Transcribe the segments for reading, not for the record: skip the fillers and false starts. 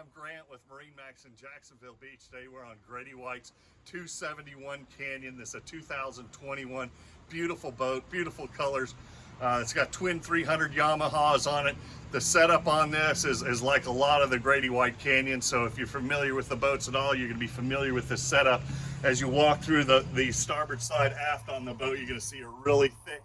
I'm Grant with MarineMax in Jacksonville Beach. Today we're on Grady-White's 271 Canyon. This is a 2021 beautiful boat, beautiful colors. It's got twin 300 Yamahas on it. The setup on this is like a lot of the Grady-White Canyon, so if you're familiar with the boats at all, you're going to be familiar with this setup. As you walk through the starboard side aft on the boat, you're going to see a really thick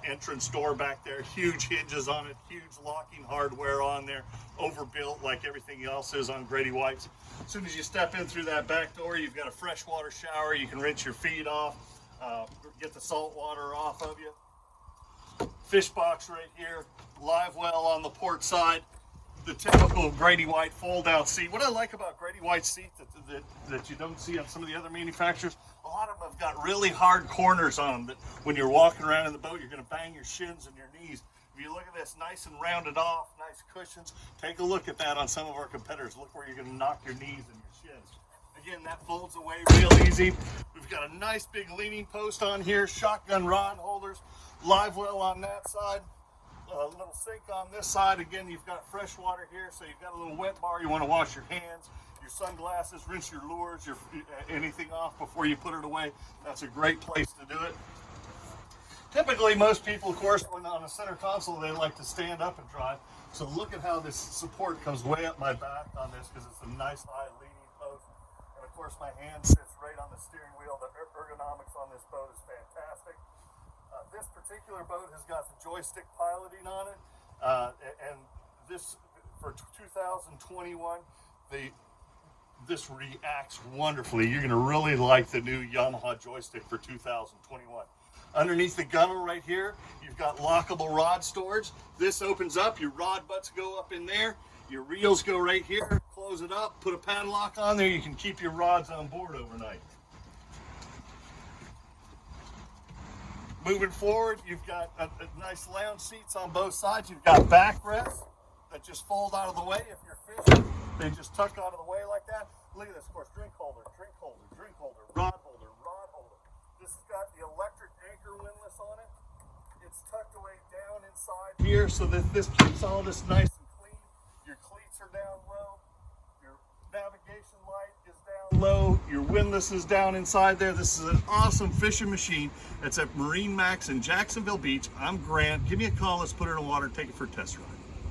entrance door back there, huge hinges on it, huge locking hardware on there, overbuilt like everything else is on Grady-White's. As soon as you step in through that back door, you've got a freshwater shower. You can rinse your feet off, get the salt water off of you. Fish box right here, live well on the port side, the typical Grady-White fold-out seat. What I like about Grady-White seat that you don't see on some of the other manufacturers, a lot of them have got really hard corners on them that when you're walking around in the boat, you're going to bang your shins and your knees. If you look at this, nice and rounded off, nice cushions. Take a look at that on some of our competitors. Look where you're going to knock your knees and your shins. Again, that folds away real easy. We've got a nice big leaning post on here, shotgun rod holders, live well on that side, a little sink on this side. Again, you've got fresh water here, so you've got a little wet bar. You want to wash your hands, your sunglasses, rinse your lures, anything off before you put it away. That's a great place to do it. Typically, most people, of course, when on a center console, they like to stand up and drive. So look at how this support comes way up my back on this because it's a nice high leaning post. And of course, my hand sits right on the steering wheel. The ergonomics on this boat is fantastic. This particular boat has got the joystick piloting on it, and this for 2021, this reacts wonderfully. You're going to really like the new Yamaha joystick for 2021. Underneath the gunnel right here, you've got lockable rod storage. This opens up, your rod butts go up in there, your reels go right here, close it up, put a padlock on there, you can keep your rods on board overnight. Moving forward, you've got a nice lounge seats on both sides. You've got backrests that just fold out of the way if you're fishing. They just tuck out of the way like that. Look at this, of course, drink holder, drink holder, drink holder, rod holder, rod holder. This has got the electric anchor windlass on it. It's tucked away down inside here so that this keeps all this nice and clean. Your cleats are down low. Your navigation light is down low. Your windlass is down inside there. This is an awesome fishing machine. It's at MarineMax in Jacksonville Beach. I'm Grant. Give me a call. Let's put it in the water and take it for a test ride.